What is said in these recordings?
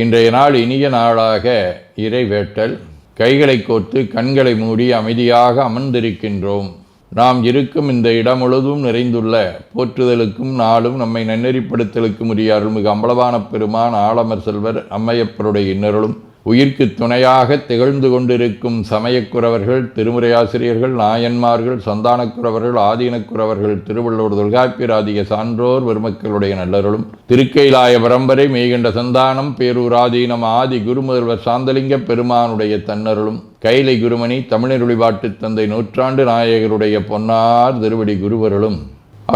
இன்றைய நாள் இனிய நாளாக இறைவேட்டல். கைகளை கோர்த்து கண்களை மூடி அமைதியாக அமர்ந்திருக்கின்றோம். நாம் இருக்கும் இந்த இடம் முழுதும் நிறைந்துள்ள போற்றுதலுக்கும் நாளும் நம்மை நன்னெறிப்படுத்தலுக்கும் உரிய அருள்மிகு அம்பலவான பெருமான் ஆலமர் செல்வர் அம்மையப்பருடைய இன்னருளும் உயிர்க்கு துணையாக திகழ்ந்து கொண்டிருக்கும் சமயக்குறவர்கள், திருமுறையாசிரியர்கள், நாயன்மார்கள், சந்தானக்குறவர்கள், ஆதீனக்குறவர்கள், திருவள்ளுவர் தொல்காப்பியராதிய சான்றோர் பெருமக்களுடைய நல்லருளும் திருக்கைலாய பரம்பரை மெய்கண்ட சந்தானம் பேரூராதீனம் ஆதி குருமுதல்வர் சாந்தலிங்க பெருமானுடைய தன்னருளும் கைலை குருமணி தமிழருளிபாட்டு தந்தை நூற்றாண்டு நாயகருடைய பொன்னார் திருவடி குருவருளும்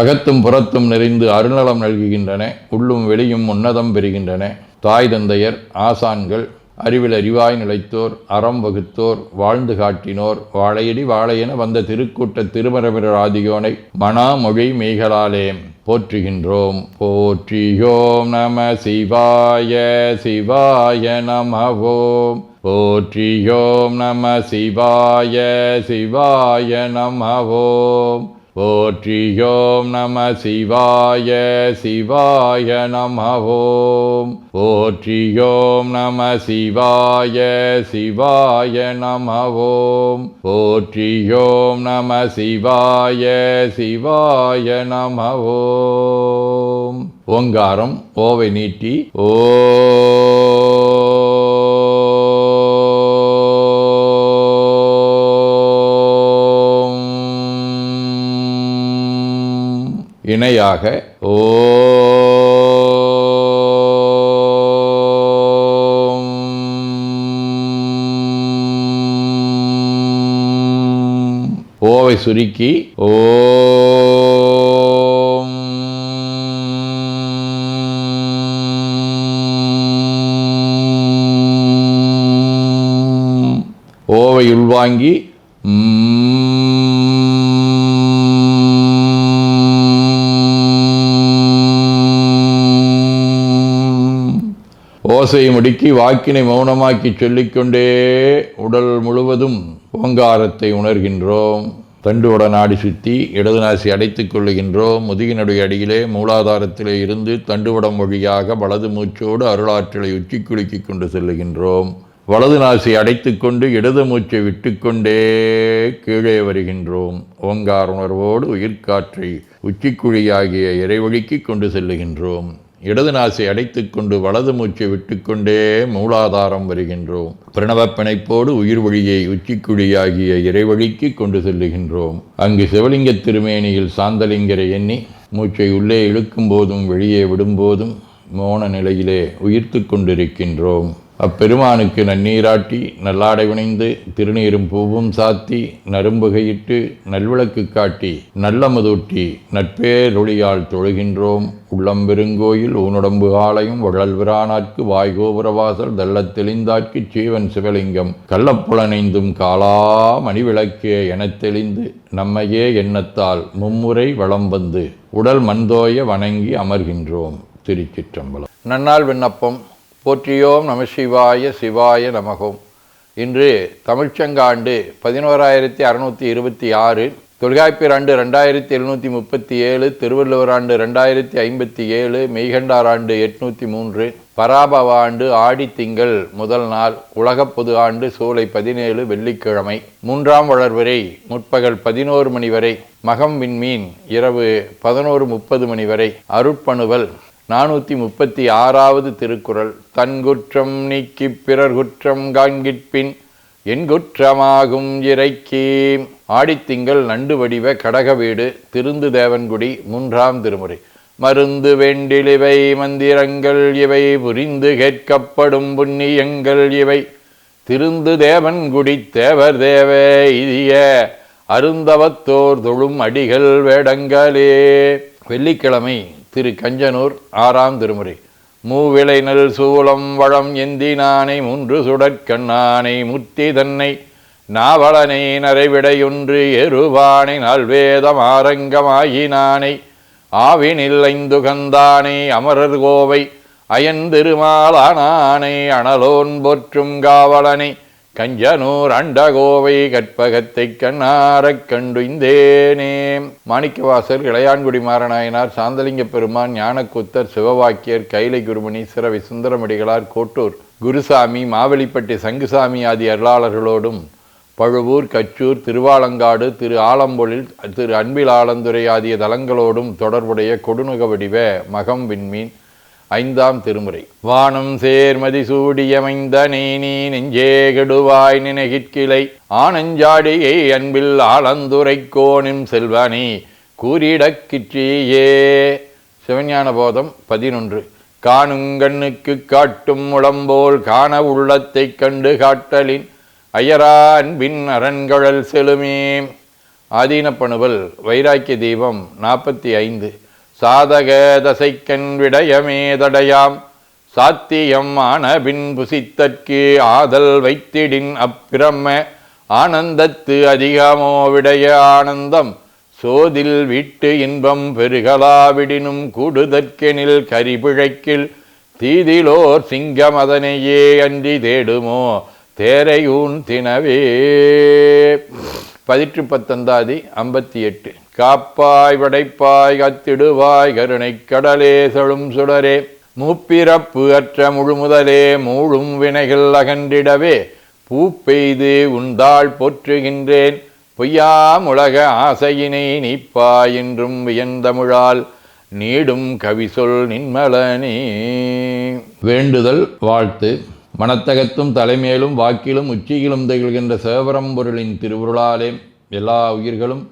அகத்தும் புறத்தும் நிறைந்து அருநலம் நல்குகின்றன. உள்ளும் வெளியும் உன்னதம் பெறுகின்றன. தாய் தந்தையர், ஆசான்கள், அறிவில் அறிவாய் நிலைத்தோர், அறம் வகுத்தோர், வாழ்ந்து காட்டினோர், வாழையடி வாழையென வந்த திருக்கூட்ட திருமரபிரர் ஆதியோனை மனாமொழி மெய்களாலே போற்றுகின்றோம். போற்றியோம் நம சிவாய சிவாய நமவோம். போற்றியோம் நம சிவாய சிவாய நமவோம். போற்றியோம் நம சிவாய சிவாய நமவோம். போற்றியோம் நம சிவாய சிவாய நமவோம். போற்றியோம் நம சிவாய சிவாய நமவோம். ஓங்காரம் ஓவை நீட்டி ஓ இணையாக ஓம். ஓவை சுருக்கி ஓம். ஓவை உள்வாங்கி ஓசையை முடுக்கி வாக்கினை மௌனமாக்கி சொல்லிக்கொண்டே உடல் முழுவதும் ஓங்காரத்தை உணர்கின்றோம். தண்டுவட நாடி சுற்றி இடது நாசி அடைத்துக் கொள்ளுகின்றோம். முதுகினுடைய அடியிலே மூலாதாரத்திலே இருந்து தண்டுவடம் வழியாக வலது மூச்சோடு அருளாற்றலை உச்சி குலுக்கி கொண்டு செல்லுகின்றோம். வலது நாசி அடைத்து கொண்டு இடது மூச்சை விட்டுக்கொண்டே கீழே வருகின்றோம். ஓங்கார உணர்வோடு உயிர்காற்றை உச்சிக்குழியாகிய இறைவழிக்கு கொண்டு செல்லுகின்றோம். இடது நாசை அடைத்து கொண்டு வலது மூச்சை விட்டுக்கொண்டே மூலாதாரம் வருகின்றோம். பிரணவ பிணைப்போடு உயிர் வழியை உச்சிக்குழியாகிய இறைவழிக்கு கொண்டு செல்லுகின்றோம். அங்கு சிவலிங்க திருமேனியில் சாந்தலிங்கரை எண்ணி மூச்சை உள்ளே இழுக்கும் போதும் வெளியே விடும்போதும் மோன நிலையிலே உயிர்த்து கொண்டிருக்கின்றோம். அப்பெருமானுக்கு நன்னீராட்டி நல்லாடை வினைந்து திருநீரும் பூவும் சாத்தி நரும்புகையிட்டு நல்விளக்கு காட்டி நல்லமுதூட்டி நட்பேரொழியால் தொழுகின்றோம். உள்ளம் பெருங்கோயில் ஊனுடம்பு ஆலயம் வள்ளல்விரானார்க்கு வாய்கோபுரவாசல் தள்ளத் தெளிந்தார்க்கு சீவன் சிவலிங்கம் கள்ளப்புலனைந்தும் காலா மணிவிளக்கே எனத் தெளிந்து நம்மையே எண்ணத்தால் மும்முறை வளம் வந்து உடல் மண்தோய வணங்கி அமர்கின்றோம். திருச்சிற்றம்பலம். நன்னாள் விண்ணப்பம். போற்றியோம் நம சிவாய சிவாய நமகோம். இன்று தமிழ்ச்சங்காண்டு 11626, தொல்காப்பியர் ஆண்டு 2737, திருவள்ளுவர் ஆண்டு 2057, மெய்கண்டார் ஆண்டு 803, பராபவ ஆண்டு ஆடி திங்கள் முதல் நாள், உலகப் பொது ஆண்டு சூலை 17 வெள்ளிக்கிழமை, 3ஆம் வளர்வரை முற்பகல் 11 மணி வரை, மகம் விண்மீன் இரவு 11:30 மணி வரை, அருட்பணுவல் 436வது திருக்குறள். தன் குற்றம் நீக்கி பிறர் குற்றம் காண்கிற்பின் என் குற்றமாகும் இறைக்கி. ஆடித்திங்கள் நண்டு வடிவ கடக வீடு, திருந்து தேவன்குடி, 3ஆம் திருமுறை. மருந்து வேண்டிலிவை மந்திரங்கள் இவை புரிந்து கேட்கப்படும் புண்ணியங்கள் இவை திருந்து தேவன்குடி தேவர் தேவ இதிய அருந்தவத்தோர் தொழும் அடிகள் வேடங்களே. வெள்ளிக்கிழமை திரு கஞ்சனூர் 6ஆம் திருமுறை. மூவிளை நல் சூலம் வளம் எந்தினானை 3 சுடற்கண்ணானை முத்தி தன்னை நாவலனை நரைவிடையொன்று எருவானை நல்வேதம் ஆரங்கமாயினானை ஆவினில் 5 கந்தானை அமரர் கோவை அயன் திருமாலானானை அனலோன் போற்றும் காவலனை கஞ்சனூர் அண்டகோவை கற்பகத்தை கண்ணாரக் கண்டுந்தேனே. மாணிக்கவாசர், இளையான்குடி மாறநாயனார், சாந்தலிங்க பெருமான், ஞானக்கூத்தர், சிவவாக்கியர், கைலை குருமணீஸ்வர விசுந்தரமடிகளார், கோட்டூர் குருசாமி, மாவெளிப்பட்டி சங்குசாமி ஆதி அருளாளர்களோடும் பழுவூர், கச்சூர், திருவாலங்காடு, திரு ஆலம்பொழில், திரு அன்பில் ஆலந்துரை ஆகிய தலங்களோடும் தொடர்புடைய கொடுநுக வடிவ மகம் விண்மீன் 5ஆம் திருமுறை. வானம் சேர்மதி சூடியமைந்த நீ நெஞ்சே கெடுவாய் நினைகிற்கிளை ஆனஞ்சாடியை அன்பில் ஆலந்துரை கோணின் செல்வனி கூறிடக்கிற்றியே. சிவஞான போதம் 11. காணுங்கண்ணுக்கு காட்டும் முழம்போல் காண உள்ளத்தைக் கண்டு காட்டலின் அயரா அன்பின் அரண்கழல் செலுமே. ஆதீனப்பணுவல் வைராக்கிய தீபம் 45. சாதக தசைக்கண் விடயமே தடையாம் சாத்தியம் ஆனபின் புசித்தற்கு ஆதல் வைத்திடின் அப்பிரம்ம ஆனந்தத்து அதிகமோ விடைய ஆனந்தம் சோதில் விட்டு இன்பம் பெருகலாவிடினும் கூடுதற்கெனில் கரிபிழைக்கில் தீதிலோர் சிங்கமதனையே அன்றி தேடுமோ தேரையூன் தினவே. 19 58. காப்பாய் வடைப்பாய் கத்திடுவாய் கருணை கடலே செழும் சுடரே மூப்பிறப்பு அற்ற முழுமுதலே மூழும் வினைகள் அகன்றிடவே பூப்பெய்து உண்டாள் போற்றுகின்றேன் பொய்யாம் உலக ஆசையினை நீப்பாய் என்றும் வியந்தமிழால் நீடும் கவிசொல் நின்மலனே. வேண்டுதல் வாழ்த்து. மனத்தகத்தும் தலைமேலும் வாக்கிலும் உச்சியிலும் திகழ்கின்ற சிவபரம்பொருளின் திருவுருளாலே எல்லா உயிர்களும்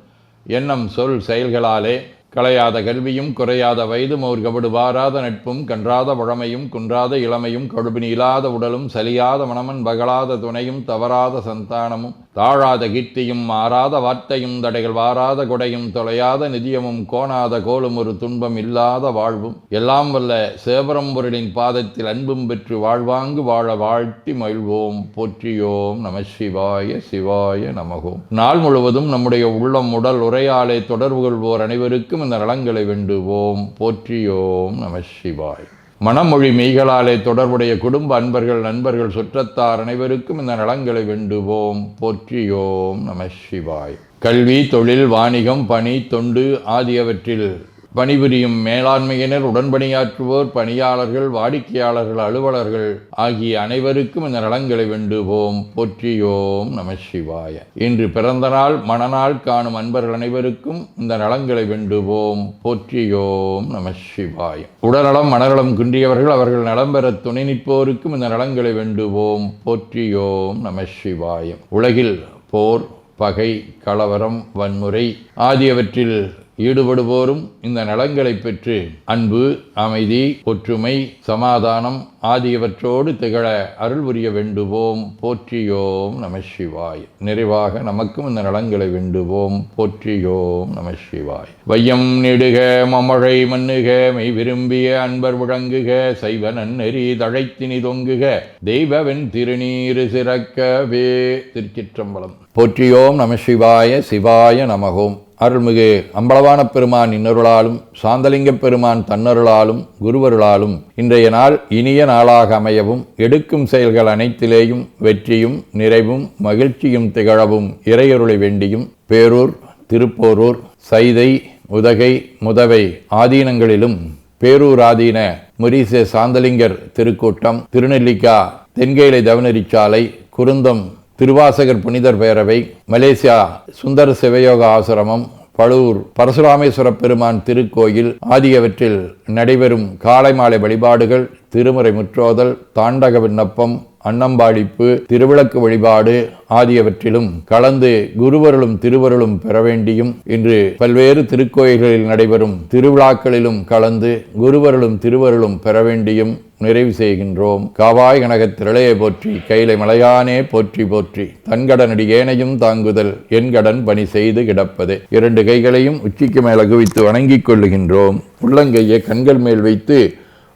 எண்ணம் சொல் செயல்களாலே களையாத கல்வியும் குறையாத வயதும் ஒரு கபடு வாராத நட்பும் கன்றாத பழமையும் குன்றாத இளமையும் கடுபினி இல்லாத உடலும் சலியாத மனமன் பகலாத துணையும் தவறாத சந்தானமும் தாழாத கீர்த்தியும் மாறாத வார்த்தையும் தடைகள் வாராத கொடையும் தொலையாத நிதியமும் கோணாத கோலும் ஒரு துன்பம் இல்லாத வாழ்வும் எல்லாம் வல்ல சிவபரம்பொருளின் பாதத்தில் அன்பும் பெற்று வாழ்வாங்கு வாழ வாழ்த்தி மகிழ்வோம். போற்றியோம் நம சிவாய சிவாய நமகோம். நாள் முழுவதும் நம்முடைய உள்ளம் உடல் உரையாலே தொடர்பு கொள்வோர் அனைவருக்கும் இந்த நலங்களை வேண்டுவோம். போற்றியோம் நம சிவாய். மனமொழி மெய்களாலே தொடர்புடைய குடும்ப அன்பர்கள் நண்பர்கள் சுற்றத்தார் அனைவருக்கும் இந்த நலங்களை வேண்டுவோம். போற்றியோம் நம சிவாய். கல்வி, தொழில், வாணிகம், பணி, தொண்டு ஆகியவற்றில் பணிபுரியும் மேலாண்மையினர், உடன்பணியாற்றுவோர், பணியாளர்கள், வாடிக்கையாளர்கள், அலுவலர்கள் ஆகிய அனைவருக்கும் இந்த நலங்களை வேண்டுவோம். போற்றியோம் நம சிவாய. இன்று பிறந்த நாள் மணநாள் காணும் அன்பர்கள் அனைவருக்கும் இந்த நலங்களை வேண்டுவோம். போற்றியோம் நம சிவாய. உடல்நலம் மனநலம் குன்றியவர்கள் அவர்கள் நலம் பெற துணை நிற்போருக்கும் இந்த நலங்களை வேண்டுவோம். போற்றியோம் நம சிவாய. உலகில் போர், பகை, கலவரம், வன்முறை ஆகியவற்றில் ஈடுபடுவோரும் இந்த நலங்களை பெற்று அன்பு, அமைதி, ஒற்றுமை, சமாதானம் ஆகியவற்றோடு திகழ அருள் புரிய வேண்டுவோம். போற்றியோம் நம சிவாய். நிறைவாக நமக்கும் இந்த நலங்களை வேண்டுவோம். போற்றியோம் நம சிவாய். வையம் நெடுக மமழை மண்ணுக மெய் விரும்பிய அன்பர் விளங்குக சைவ நன்னெறி தழைத்தினி தொங்குக தெய்வவென் திருநீரு சிறக்கவே. திருச்சிற்றம்பலம். போற்றியோம் நம சிவாய சிவாய நமகோம். அருள்மிகு அம்பலவான பெருமான் இன்னருளாலும் சாந்தலிங்க பெருமான் தன்னருளாலும் குருவருளாலும் இன்றைய நாள் இனிய நாளாக அமையவும் எடுக்கும் செயல்கள் அனைத்திலேயும் வெற்றியும் நிறைவும் மகிழ்ச்சியும் திகழவும் இறையருளை வேண்டியும் பேரூர், திருப்போரூர், சைதை, உதகை, முதவை ஆதீனங்களிலும் பேரூர் ஆதீன முரீச சாந்தலிங்கர் திருக்கூட்டம், திருநெல்லிக்கா தென்கேலை தவனரிச்சாலை, குருந்தம் திருவாசகர் புனிதர் பேரவை, மலேசியா சுந்தர சிவயோக ஆசிரமம், பழுவூர் பரசுராமேஸ்வர பெருமான் திருக்கோயில் ஆகியவற்றில் நடைபெறும் காலை மாலை வழிபாடுகள், திருமுறை முற்றோதல், தாண்டக விண்ணப்பம், அன்னம்பாடிப்பு, திருவிளக்கு வழிபாடு ஆகியவற்றிலும் கலந்து குருவருளும் திருவருளும் பெற வேண்டியும் இன்று பல்வேறு திருக்கோயில்களில் நடைபெறும் திருவிழாக்களிலும் கலந்து குருவருளும் திருவருளும் பெற வேண்டியும் நிறைவு செய்கின்றோம். காவாய் கனகத்திரளையை போற்றி கைலை மலையானே போற்றி போற்றி தன்கடனடி ஏனையும் தாங்குதல் என் கடன் பணி செய்து கிடப்பது. 2 கைகளையும் உச்சிக்கு மேல் குவித்து வணங்கிக் கொள்ளுகின்றோம். உள்ளங்கையை கண்கள் மேல் வைத்து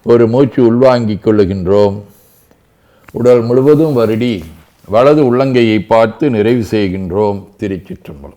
ஒரு மூச்சு உள்வாங்கிக் கொள்ளுகின்றோம். உடல் முழுவதும் வருடி வலது உள்ளங்கையை பார்த்து நிறைவு செய்கின்றோம். திருச்சிற்றம்பலம்.